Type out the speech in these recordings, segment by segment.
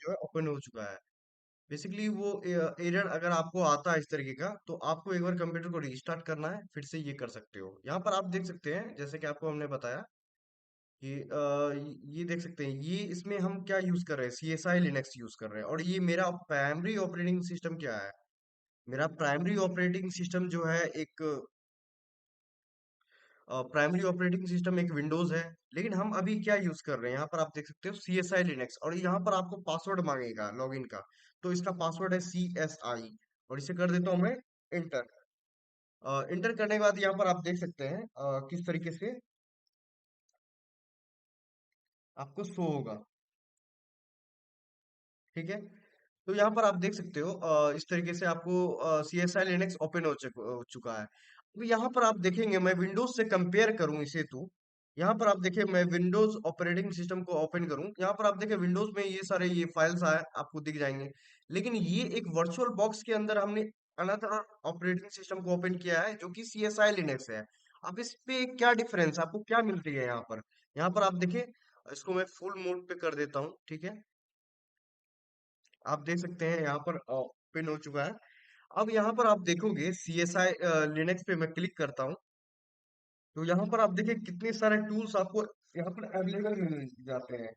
जो है ओपन हो चुका है। बेसिकली वो एरर अगर आपको आता है इस तरीके का, तो आपको एक बार कंप्यूटर को रीस्टार्ट करना है, फिर से ये कर सकते हो। यहाँ पर आप देख सकते हैं, जैसे कि आपको हमने बताया कि ये देख सकते हैं, ये इसमें हम क्या यूज कर रहे हैं, C S I Linux use कर रहे हैं। और ये मेरा प्राइमरी ऑपरेटिंग सिस्टम क्या है, मेरा प्राइमरी ऑपरेटिंग सिस्टम जो है एक प्राइमरी ऑपरेटिंग सिस्टम एक विंडोज है। लेकिन हम अभी क्या यूज कर रहे हैं, यहाँ पर आप देख सकते हो सी एस आई लिनक्स, और यहाँ पर आपको पासवर्ड मांगेगा लॉगिन का। तो इसका पासवर्ड है सी एस आई, और इसे कर देता हूँ मैं इंटर। इंटर करने के बाद यहाँ पर आप देख सकते हैं किस तरीके से आपको शो होगा। ठीक है, तो यहाँ पर आप देख सकते हो इस तरीके से आपको C S I Linux open हो चुका है। अब यहाँ पर आप देखेंगे, मैं विंडोज से कंपेयर करूँ इसे तो, यहाँ पर आप देखिए मैं विंडोज ऑपरेटिंग सिस्टम को ओपन करूँ, यहाँ पर आप देखिए विंडोज में ये सारे ये फाइल्स आए आपको दिख जाएंगे। लेकिन ये एक वर्चुअल बॉक्स के अंदर हमने अनदर ऑपरेटिंग सिस्टम को ओपन किया है, जो कि सी एस आई लिनक्स है। अब इस पे क्या डिफरेंस आपको क्या मिलती है यहाँ पर आप देखिए, इसको मैं फुल मोड पे कर देता हूँ। ठीक है, आप देख सकते हैं यहाँ पर ओपन हो चुका है। अब यहाँ पर आप देखोगे सी एस आई लिनक्स पे मैं क्लिक करता हूँ, तो यहाँ पर आप देखिए कितने सारे टूल्स आपको यहाँ पर अवेलेबल मिल जाते हैं।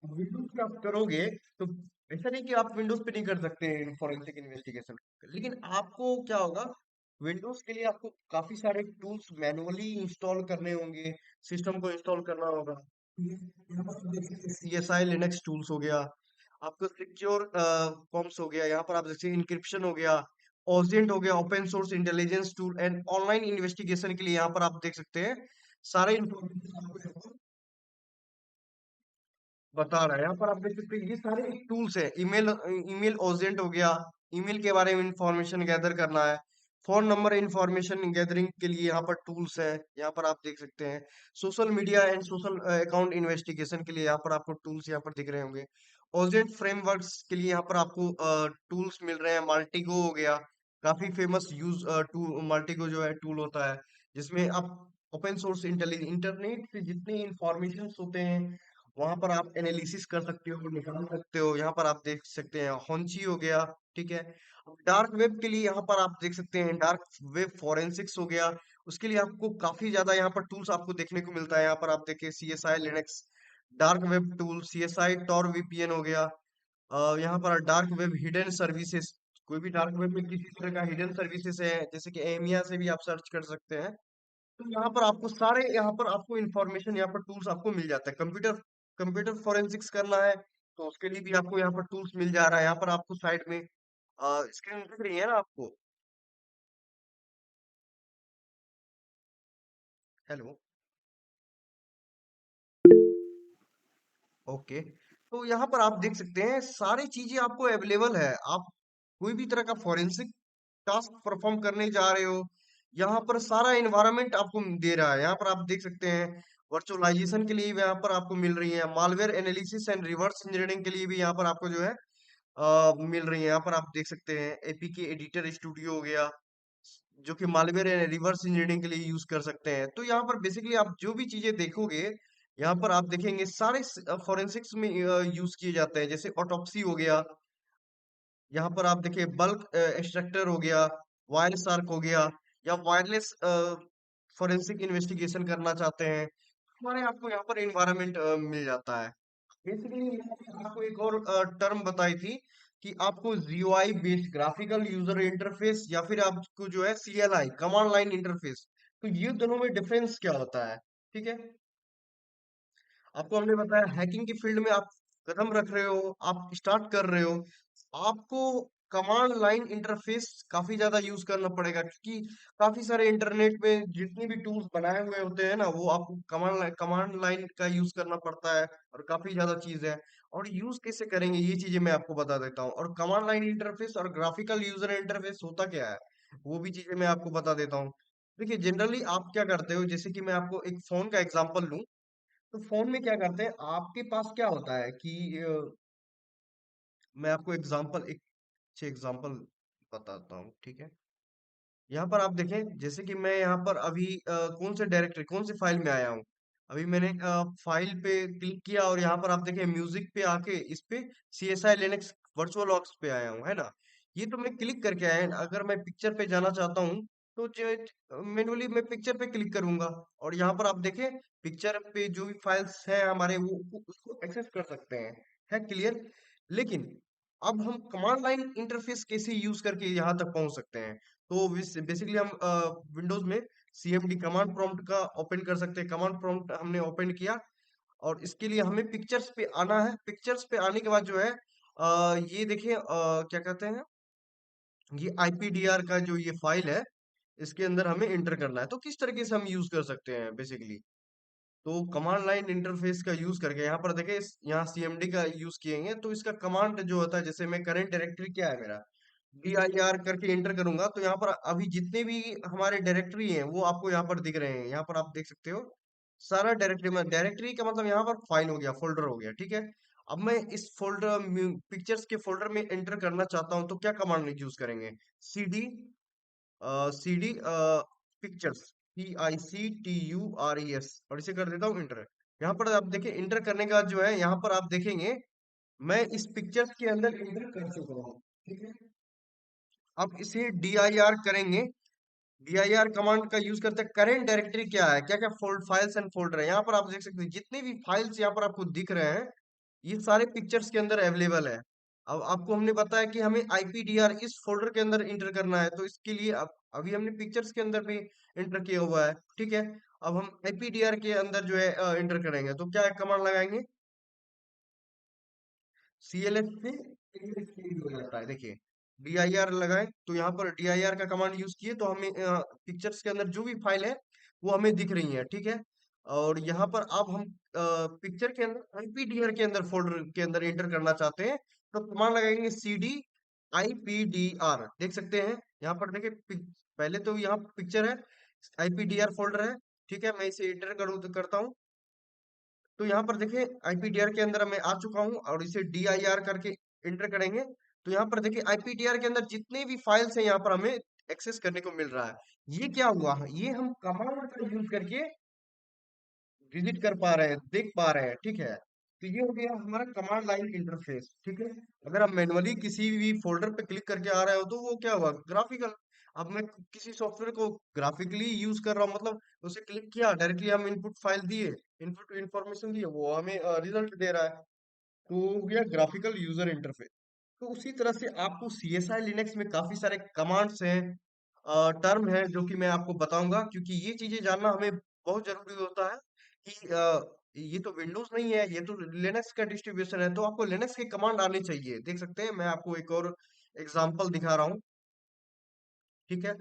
विंडोज पे आप करोगे तो ऐसा नहीं कि आप विंडोज पे नहीं कर सकते फॉरेंसिक इन्वेस्टिगेशन, लेकिन आपको क्या होगा, विंडोज के लिए आपको काफी सारे टूल्स मैनुअली इंस्टॉल करने होंगे, सिस्टम को इंस्टॉल करना होगा। यहाँ पर आप देख सकते हैं C S I Linux tools हो गया, आपको सिक्योर कॉम्स हो गया, यहाँ पर आप देखिए इंक्रिप्शन हो गया, ऑजेंट हो गया, open source intelligence tool and online investigation के लिए यहाँ पर आप देख सकते हैं सारे इंफॉर्मेशन आपको यहाँ पर बता रहा है। यहाँ पर आप देख सकते हैं ये सारे टूल्स है। ईमेल ईमेल ओजेंट हो गया, ईमेल के बारे में इंफॉर्मेशन गैदर करना है। फोन नंबर इंफॉर्मेशन गैदरिंग के लिए यहाँ पर टूल्स है, यहाँ पर आप देख सकते हैं। Social media and social account investigation के लिए यहाँ पर आपको टूल्स यहाँ पर दिख रहे होंगे। ओजेंट फ्रेमवर्क्स के लिए यहाँ पर आपको टूल्स मिल रहे हैं। माल्टीगो हो गया, काफी फेमस यूज टूल माल्टीगो जो है टूल होता है, जिसमें आप ओपन सोर्स इंटेलिजेंस इंटरनेट से जितने इंफॉर्मेशन होते हैं वहां पर आप एनालिसिस कर सकते हो, निकाल सकते हो। यहाँ पर आप देख सकते हैं हॉन्ची हो गया। ठीक है, डार्क वेब के लिए यहाँ पर आप देख सकते हैं डार्क वेब फॉरेंसिक्स हो गया, उसके लिए आपको काफी ज्यादा यहाँ पर टूल्स आपको देखने को मिलता है। यहाँ पर आप देखिए C S I Linux dark web tool, C S I Tor VPN हो गया। यहाँ पर डार्क वेब हिडन सर्विसेज, कोई भी डार्क वेब में किसी तरह का हिडन सर्विसेज है, जैसे कि एमिया से भी आप सर्च कर सकते हैं। तो यहाँ पर आपको सारे यहाँ पर आपको इंफॉर्मेशन यहाँ पर टूल्स आपको मिल जाता है। कंप्यूटर कंप्यूटर फोरेंसिक्स करना है तो उसके लिए भी आपको यहाँ पर टूल्स मिल जा रहा है। यहाँ पर आपको साइड में स्क्रीन दिख रही है ना आपको, हेलो, ओके। तो यहाँ पर आप देख सकते हैं सारी चीजें आपको अवेलेबल है। आप कोई भी तरह का फोरेंसिक टास्क परफॉर्म करने जा रहे हो, यहाँ पर सारा इन्वायरमेंट आपको दे रहा है। यहाँ पर आप देख सकते हैं वर्चुअलाइजेशन के लिए भी यहाँ पर आपको मिल रही है। Malware analysis and reverse engineering के लिए भी यहाँ पर आपको जो है मिल रही है। यहाँ पर आप देख सकते हैं एपीके एडिटर स्टूडियो हो गया, जो कि मालवेयर एंड रिवर्स इंजीनियरिंग के लिए यूज कर सकते हैं। तो यहाँ पर बेसिकली आप जो भी चीजें देखोगे, यहाँ पर आप देखेंगे सारे फॉरेंसिक्स में यूज किए जाते हैं। जैसे ऑटोप्सी हो गया, यहाँ पर आप देखिए बल्क एक्सट्रैक्टर हो गया, वायर शार्क हो गया, या वायरलेस फोरेंसिक इन्वेस्टिगेशन करना चाहते हैं, हमारे आपको यहाँ पर इन्वायरमेंट मिल जाता है। बेसिकली आपको एक और टर्म बताई थी कि आपको GUI based graphical user interface, या फिर आपको जो है सीएलआई कमांड लाइन इंटरफेस, तो ये दोनों में डिफरेंस क्या होता है। ठीक है, आपको हमने बताया हैकिंग की फील्ड में आप कदम रख रहे हो, आप स्टार्ट कर रहे हो, आपको कमांड लाइन इंटरफेस काफी ज्यादा यूज करना पड़ेगा, क्योंकि काफी सारे इंटरनेट में जितने भी टूल्स बनाए हुए होते हैं ना, वो आपको कमांड लाइन का यूज करना पड़ता है, और काफी ज्यादा चीज है। और यूज कैसे करेंगे ये चीजें मैं आपको बता देता हूँ। और कमांड लाइन इंटरफेस और ग्राफिकल यूजर इंटरफेस होता क्या है, वो भी चीजें मैं आपको बता देता हूँ। देखिए जनरली आप क्या करते हो, जैसे कि मैं आपको एक फोन का एग्जांपल लूं, तो फोन में क्या करते हैं, आपके पास क्या होता है कि मैं आपको एग्जांपल एक अच्छे एग्जांपल बताता हूँ। ठीक है, यहाँ पर आप देखें, जैसे कि मैं यहाँ पर अभी कौन से डायरेक्टरी कौन से फाइल में आया हूँ, अभी मैंने फाइल पे क्लिक किया और यहाँ पर आप देखें म्यूजिक पे आके इस पे CSI लिनक्स वर्चुअल पे आया हूँ, है ना। ये तो मैं क्लिक करके आया है। अगर मैं पिक्चर पे जाना चाहता हूँ तो मैनुअली मैं पिक्चर पे क्लिक करूंगा और यहाँ पर आप देखें पिक्चर पे जो भी फाइल्स हैं हमारे वो उसको एक्सेस कर सकते हैं। है क्लियर। लेकिन अब हम कमांड लाइन इंटरफेस कैसे यूज करके यहाँ तक पहुंच सकते हैं। तो बेसिकली हम विंडोज में CMD कमांड प्रॉम्प्ट का ओपन कर सकते हैं। कमांड प्रॉम्प्ट हमने ओपन किया और इसके लिए हमें पिक्चर्स पे आना है। पिक्चर्स पे आने के बाद जो है ये देखिए क्या कहते हैं, ये IPDR का जो ये फाइल है इसके अंदर हमें इंटर करना है। तो किस तरीके से हम यूज कर सकते हैं बेसिकली, तो कमांड लाइन इंटरफेस का यूज करके यहाँ पर देखें यहाँ CMD का यूज किएंगे तो इसका कमांड जो होता है, जैसे मैं करंट डायरेक्टरी क्या है मेरा DIR करके एंटर करूंगा तो यहाँ पर अभी जितने भी हमारे डायरेक्टरी हैं वो आपको यहाँ पर दिख रहे हैं। यहाँ पर आप देख सकते हो सारा डायरेक्टरी में, डायरेक्टरी का मतलब यहाँ पर फाइल हो गया, फोल्डर हो गया, ठीक है। अब मैं इस फोल्डर पिक्चर्स के फोल्डर में एंटर करना चाहता हूँ तो क्या कमांड यूज करेंगे, CD पिक्चर्स, PICTURES, और इसे कर देता हूँ इंटर। यहाँ पर आप देखें इंटर करने के बाद जो है यहाँ पर आप देखेंगे मैं इस पिक्चर्स के अंदर इंटर कर चुका हूँ, ठीक है। अब इसे DIR करेंगे। DIR कमांड का यूज करते हैं। करेंट डायरेक्टरी क्या है, क्या क्या फोल्ड फाइल्स एंड फोल्डर है, यहाँ पर आप देख सकते हैं जितने भी फाइल्स यहाँ पर आपको दिख रहे हैं ये सारे पिक्चर्स के अंदर अवेलेबल है। अब आपको हमने बताया कि हमें IPDR इस फोल्डर के अंदर इंटर करना है तो इसके लिए अब अभी हमने पिक्चर्स के अंदर भी इंटर किया हुआ है, ठीक है। अब हम IPDR के अंदर जो है इंटर करेंगे तो क्या कमांड लगाएंगे, CLS से इंग्लिश चेंज हो जाता है, देखिए DIR लगाएं तो यहाँ पर DIR का कमांड यूज किए तो हमें पिक्चर्स के अंदर जो भी फाइल है वो हमें दिख रही है, ठीक है। और यहाँ पर अब हम पिक्चर के अंदर IPDR के अंदर फोल्डर के अंदर एंटर करना चाहते हैं तो कमांड लगाएंगे CD IPDR, देख सकते हैं यहाँ पर देखिए पहले तो यहाँ पिक्चर है, IPDR फोल्डर है, ठीक है। मैं इसे एंटर करूँ तो करता हूँ तो यहाँ पर देखिए IPDR के अंदर मैं आ चुका हूँ और इसे DIR करके इंटर करेंगे तो यहाँ पर देखिए IPDR के अंदर जितने भी फाइल्स हैं यहाँ पर हमें एक्सेस करने को मिल रहा है। ये क्या हुआ, ये हम कमांड का यूज करके विजिट कर पा रहे हैं, देख पा रहे हैं, ठीक है। तो ये हो गया हमारा कमांड लाइन इंटरफेस, ठीक है। अगर आप मैनुअली किसी भी फोल्डर पे क्लिक करके आ रहे हो तो वो क्या हुआ, ग्राफिकल। अब मैं किसी सॉफ्टवेयर को ग्राफिकली यूज कर रहा हूँ, मतलब उसे क्लिक किया डायरेक्टली हम इनपुट फाइल दिए, इनपुट इंफॉर्मेशन दिए, वो हमें रिजल्ट दे रहा है। तो हो गया ग्राफिकल यूजर इंटरफेस। तो उसी तरह से आपको CSI लिनक्स में काफी सारे कमांड्स हैं, टर्म है जो कि मैं आपको बताऊंगा क्योंकि ये चीजें जानना हमें बहुत जरूरी होता है कि ये तो विंडोज नहीं है, ये तो लिनक्स का डिस्ट्रीब्यूशन है, तो आपको लिनक्स के कमांड आने चाहिए। देख सकते हैं मैं आपको एक और एग्जांपल दिखा रहा हूँ, ठीक है।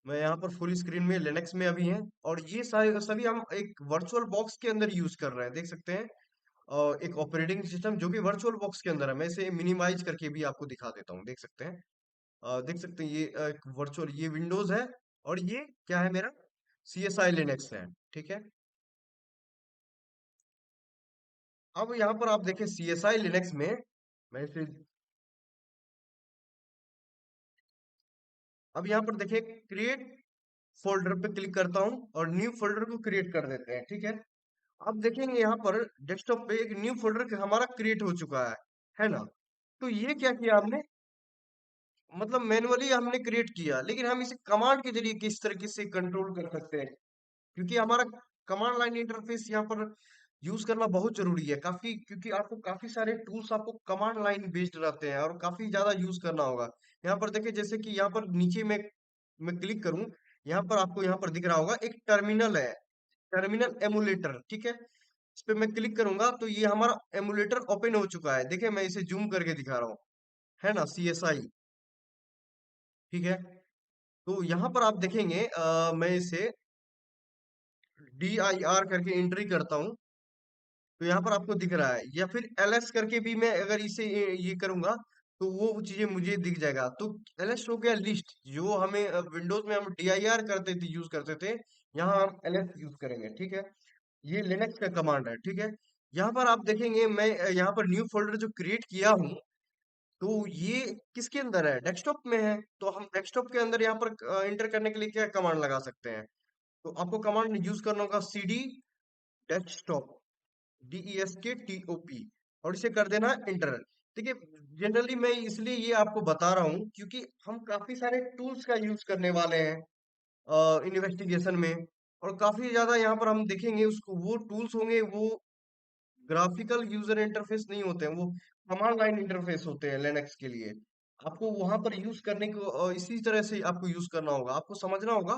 मैं यहाँ पर फुल स्क्रीन में लिनक्स में अभी है और ये सारे सभी हम एक वर्चुअल बॉक्स के अंदर यूज कर रहे हैं, देख सकते हैं। एक ऑपरेटिंग सिस्टम जो कि वर्चुअल बॉक्स के अंदर है, मैं इसे मिनिमाइज करके भी आपको दिखा देता हूँ, देख सकते हैं। देख सकते हैं ये एक वर्चुअल ये विंडोज है और ये क्या है मेरा CSI लिनक्स है, ठीक है। अब यहाँ पर आप देखें CSI लिनक्स में मैं इसे अब यहाँ पर देखिए क्रिएट फोल्डर पे क्लिक करता हूँ और न्यू फोल्डर को क्रिएट कर देते हैं, ठीक है। अब देखेंगे यहाँ पर डेस्कटॉप पे एक न्यू फोल्डर हमारा क्रिएट हो चुका है ना। तो ये क्या किया हमने, मतलब मैनुअली हमने क्रिएट किया लेकिन हम इसे कमांड के जरिए किस तरीके से कंट्रोल कर सकते हैं, क्योंकि हमारा कमांड लाइन इंटरफेस यहाँ पर यूज करना बहुत जरूरी है काफी, क्योंकि आपको काफी सारे टूल्स आपको कमांड लाइन बेस्ड रहते हैं और काफी ज्यादा यूज करना होगा। यहाँ पर देखिए जैसे कि यहाँ पर नीचे में मैं क्लिक करूं, यहाँ पर आपको यहाँ पर दिख रहा होगा एक टर्मिनल है, टर्मिनल एमुलेटर, ठीक है। इस पे मैं क्लिक करूंगा तो ये हमारा एमुलेटर ओपन हो चुका है, देखिए मैं इसे जूम करके दिखा रहा हूँ, है ना, CSI, ठीक है। तो यहाँ पर आप देखेंगे मैं इसे DIR करके एंट्री करता हूँ तो यहाँ पर आपको दिख रहा है, या फिर LS करके भी मैं अगर इसे ये करूंगा तो वो चीजें मुझे दिख जाएगा। तो LS हो गया लिस्ट, जो हमें विंडोज में हम DIR करते थे, यूज करते थे, यहाँ हम LS यूज करेंगे, ठीक है। ये लिनक्स का कमांड है, ठीक है। यहाँ पर आप देखेंगे मैं यहाँ पर न्यू फोल्डर जो क्रिएट किया हूँ तो ये किसके अंदर है, डेस्कटॉप में है। तो हम डेस्कटॉप के अंदर यहाँ पर एंटर करने के लिए क्या कमांड लगा सकते हैं, तो आपको कमांड यूज करना होगा डेस्कटॉप, DESKTOP, और इसे कर देना इंटर। देखिए, जनरली मैं इसलिए ये आपको बता रहा हूँ क्योंकि हम काफी सारे टूल्स का यूज करने वाले हैं इन्वेस्टिगेशन में, और काफी ज्यादा यहाँ पर हम देखेंगे उसको, वो टूल्स होंगे वो ग्राफिकल यूजर इंटरफेस नहीं होते हैं, वो कमांड लाइन इंटरफेस होते हैं लिनक्स के लिए। आपको वहां पर यूज करने को इसी तरह से आपको यूज करना होगा, आपको समझना होगा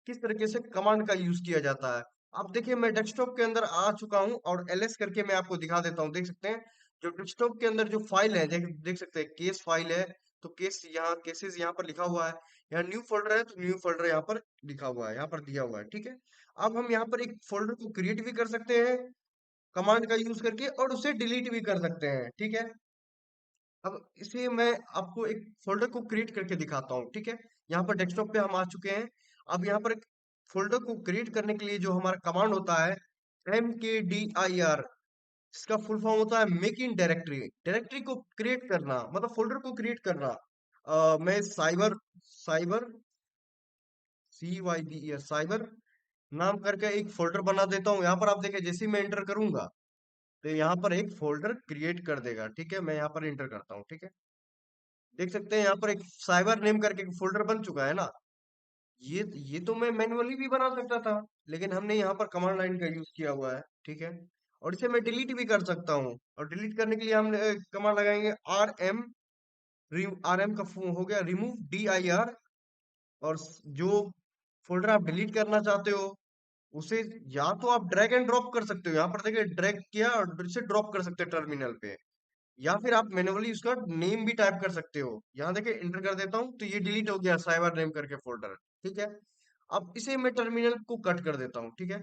किस तरीके से कमांड का यूज किया जाता है। अब देखिए, मैं डेस्कटॉप के अंदर आ चुका हूँ और एलएस करके मैं आपको दिखा देता हूँ, देख सकते हैं जो डेस्कटॉप के अंदर जो फाइल है, देख सकते हैं केस फाइल है। तो केस यहाँ, केसेस यहाँ पर लिखा हुआ है। यहाँ न्यू फोल्डर है तो न्यू फोल्डर यहाँ पर लिखा हुआ है, यहाँ पर दिया हुआ है, ठीक है। अब हम यहाँ पर एक फोल्डर को क्रिएट भी कर सकते हैं कमांड का यूज करके, और उसे डिलीट भी कर सकते हैं, ठीक है। अब इसे मैं आपको एक फोल्डर को क्रिएट करके दिखाता हूँ, ठीक है। यहाँ पर डेस्कटॉप पे हम आ चुके हैं। अब यहाँ पर एक फोल्डर को क्रिएट करने के लिए जो हमारा कमांड होता है, MKDIR, इसका फुल फॉर्म होता है मेक इन डायरेक्टरी। डायरेक्टरी को क्रिएट करना मतलब फोल्डर को क्रिएट करना। मैं साइबर साइबर CYBER साइबर नाम करके एक फोल्डर बना देता हूँ। यहाँ पर आप देखिए, जैसे ही मैं एंटर करूंगा तो यहाँ पर एक फोल्डर क्रिएट कर देगा, ठीक है। मैं यहाँ पर एंटर करता हूँ, ठीक है। देख सकते हैं यहाँ पर एक साइबर नेम करके एक फोल्डर बन चुका है ना। ये तो मैं मैन्युअली भी बना सकता था, लेकिन हमने यहाँ पर कमांड लाइन का यूज किया हुआ है, ठीक है। और इसे मैं डिलीट भी कर सकता हूँ, और डिलीट करने के लिए हम कमांड लगाएंगे RM का हो गया रिमूव DIR। और जो फोल्डर आप डिलीट करना चाहते हो उसे या तो आप ड्रैग एंड ड्रॉप कर सकते हो, यहाँ पर देखिए ड्रैग किया और इसे ड्रॉप कर सकते हो टर्मिनल पे, या फिर आप मैन्युअली उसका नेम भी टाइप कर सकते हो। यहाँ देखिए इंटर कर देता हूँ तो ये डिलीट हो गया साइबर नेम करके फोल्डर, ठीक है। अब इसे मैं टर्मिनल को कट कर देता हूँ, ठीक है।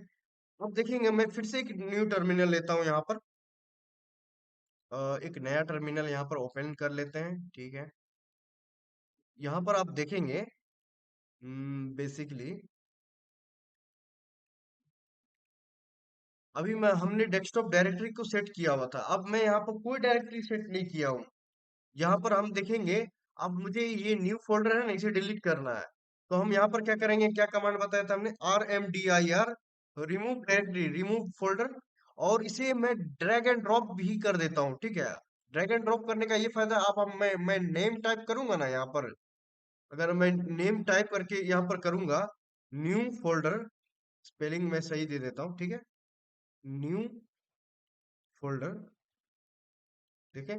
अब देखेंगे, मैं फिर से एक न्यू टर्मिनल लेता हूँ यहाँ पर। एक नया टर्मिनल यहाँ पर ओपन कर लेते हैं, ठीक है। यहाँ पर आप देखेंगे बेसिकली अभी मैं हमने डेस्कटॉप डायरेक्टरी को सेट किया हुआ था, अब मैं यहाँ पर कोई डायरेक्टरी सेट नहीं किया हूँ। यहाँ पर हम देखेंगे, अब मुझे ये न्यू फोल्डर है ना, इसे डिलीट करना है। तो हम यहाँ पर क्या करेंगे, क्या कमांड बताया था हमने, RMDIR remove directory, remove folder. और इसे मैं ड्रैग एंड ड्रॉप भी कर देता हूँ, ठीक है। ड्रैग एंड ड्रॉप करने का ये फायदा, आप अब मैं नेम टाइप करूंगा ना यहाँ पर, अगर मैं नेम टाइप करके यहाँ पर करूंगा, न्यू फोल्डर, स्पेलिंग मैं सही दे देता हूँ, ठीक है। न्यू फोल्डर, ठीक है।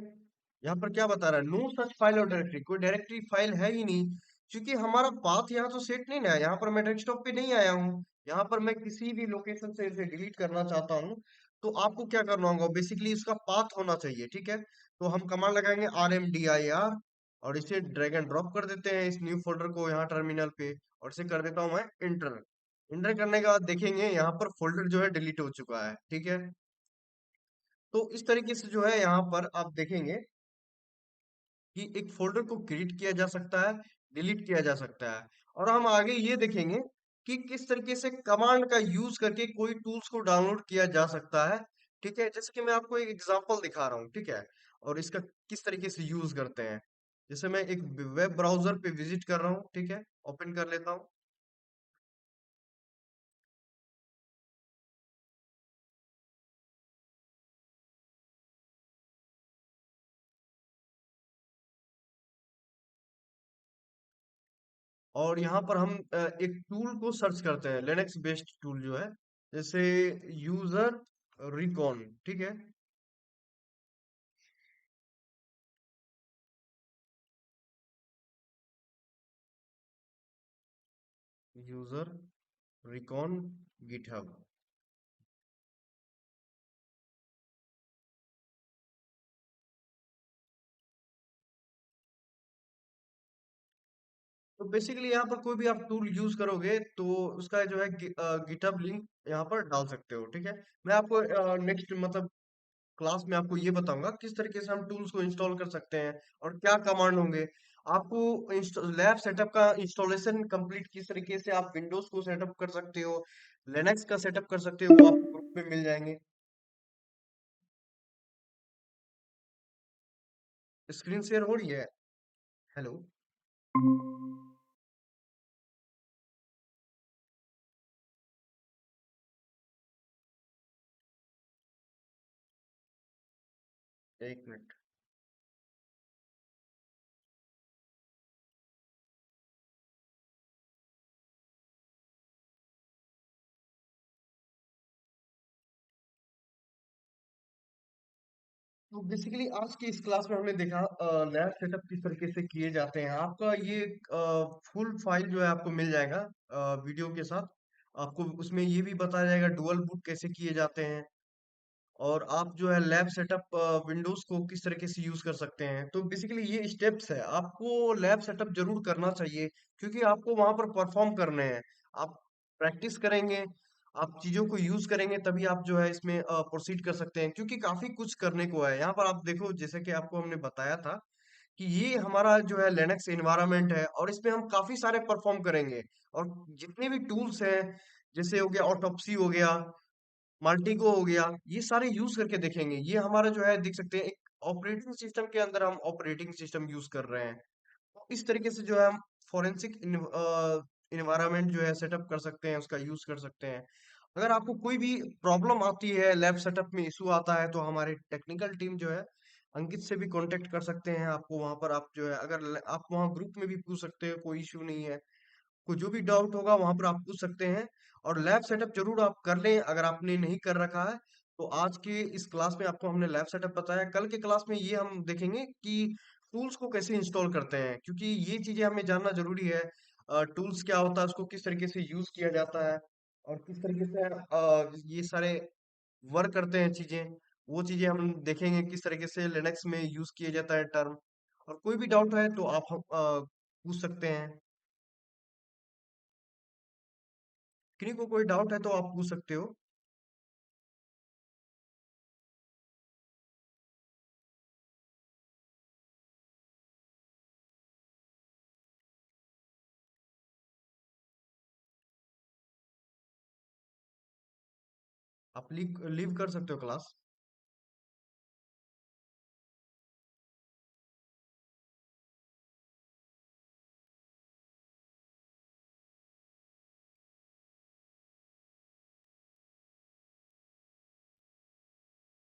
यहाँ पर क्या बता रहा है, नो सच फाइल और डायरेक्टरी, कोई डायरेक्टरी फाइल है ही नहीं, क्योंकि हमारा पाथ यहाँ तो सेट नहीं ना है। यहाँ पर मैं डेस्कटॉप पे नहीं आया हूँ, यहाँ पर मैं किसी भी लोकेशन से इसे डिलीट करना चाहता हूँ। तो आपको क्या करना होगा, बेसिकली इसका पाथ होना चाहिए, ठीक है। तो हम कमांड लगाएंगे RMDIR, और इसे ड्रैग एंड ड्रॉप कर देते हैं इस न्यू फोल्डर को यहाँ टर्मिनल पे, और इसे कर देता हूँ मैं इंटर। इंटर करने के बाद देखेंगे यहाँ पर फोल्डर जो है डिलीट हो चुका है, ठीक है। तो इस तरीके से जो है यहाँ पर आप देखेंगे कि एक फोल्डर को क्रिएट किया जा सकता है, डिलीट किया जा सकता है। और हम आगे ये देखेंगे कि किस तरीके से कमांड का यूज करके कोई टूल्स को डाउनलोड किया जा सकता है, ठीक है। जैसे कि मैं आपको एक एग्जांपल दिखा रहा हूँ, ठीक है, और इसका किस तरीके से यूज करते हैं। जैसे मैं एक वेब ब्राउजर पे विजिट कर रहा हूँ, ठीक है, ओपन कर लेता हूँ। और यहाँ पर हम एक टूल को सर्च करते हैं, लिनक्स बेस्ड टूल जो है, जैसे यूजर रिकॉन, ठीक है। User recon GitHub. तो बेसिकली यहाँ पर कोई भी आप टूल यूज करोगे तो उसका जो है गिटहब लिंक यहाँ पर डाल सकते हो, ठीक है। मैं आपको नेक्स्ट मतलब क्लास में आपको ये बताऊंगा किस तरीके से हम टूल्स को इंस्टॉल कर सकते हैं और क्या कमांड होंगे। आपको लैब सेटअप का इंस्टॉलेशन कंप्लीट किस तरीके से आप विंडोज को सेटअप कर सकते हो, लिनक्स का सेटअप कर सकते हो, वो आपको ग्रुप में मिल जाएंगे। स्क्रीन शेयर हो रही है? हेलो। एक मिनट। तो बेसिकली आज की इस क्लास में हमने देखा लैब सेटअप किस तरीके से किए जाते हैं। आपका ये फुल फाइल जो है आपको मिल जाएगा वीडियो के साथ। आपको उसमें ये भी बताया जाएगा डुअल बूट कैसे किए जाते हैं, और आप जो है लैब सेटअप विंडोज को किस तरीके से यूज कर सकते हैं। तो बेसिकली ये स्टेप्स है, आपको लैब सेटअप जरूर करना चाहिए, क्योंकि आपको वहां पर परफॉर्म करने हैं। आप प्रैक्टिस करेंगे, आप चीजों को यूज करेंगे, तभी आप जो है इसमें प्रोसीड कर सकते हैं, क्योंकि काफी कुछ करने को है यहाँ पर। आप देखो, जैसे कि आपको हमने बताया था कि ये हमारा जो है लिनक्स एनवायरनमेंट है, और इसमें हम काफी सारे परफॉर्म करेंगे। और जितने भी टूल्स हैं, जैसे हो गया ऑटोप्सी, हो गया माल्टिको, हो गया, ये सारे यूज करके देखेंगे। ये हमारा जो है देख सकते हैं, एक ऑपरेटिंग सिस्टम के अंदर हम ऑपरेटिंग सिस्टम यूज कर रहे हैं। तो इस तरीके से जो है हम फोरेंसिक इन्वायरमेंट जो है सेटअप कर सकते हैं, उसका यूज कर सकते हैं। अगर आपको कोई भी प्रॉब्लम आती है, लैब सेटअप में इशू आता है, तो हमारे टेक्निकल टीम जो है अंकित से भी कांटेक्ट कर सकते हैं। आपको वहां पर आप जो है, अगर आप वहां ग्रुप में भी पूछ सकते हो, कोई इशू नहीं है। को जो भी डाउट होगा वहां पर आप पूछ सकते हैं। और लैब सेटअप जरूर आप कर लें, अगर आपने नहीं कर रखा है। तो आज के इस क्लास में आपको हमने लैब सेटअप बताया, कल के क्लास में ये हम देखेंगे कि टूल्स को कैसे इंस्टॉल करते हैं, क्योंकि ये चीजें हमें जानना जरूरी है। टूल्स क्या होता है, उसको किस तरीके से यूज किया जाता है, और किस तरीके से ये सारे वर्क करते हैं चीजें, वो चीजें हम देखेंगे, किस तरीके से लिनक्स में यूज किया जाता है टर्म। और कोई भी डाउट है तो आप पूछ सकते हैं। किन्हीं को कोई डाउट है तो आप पूछ सकते हो। आप लीव लीव कर सकते हो क्लास।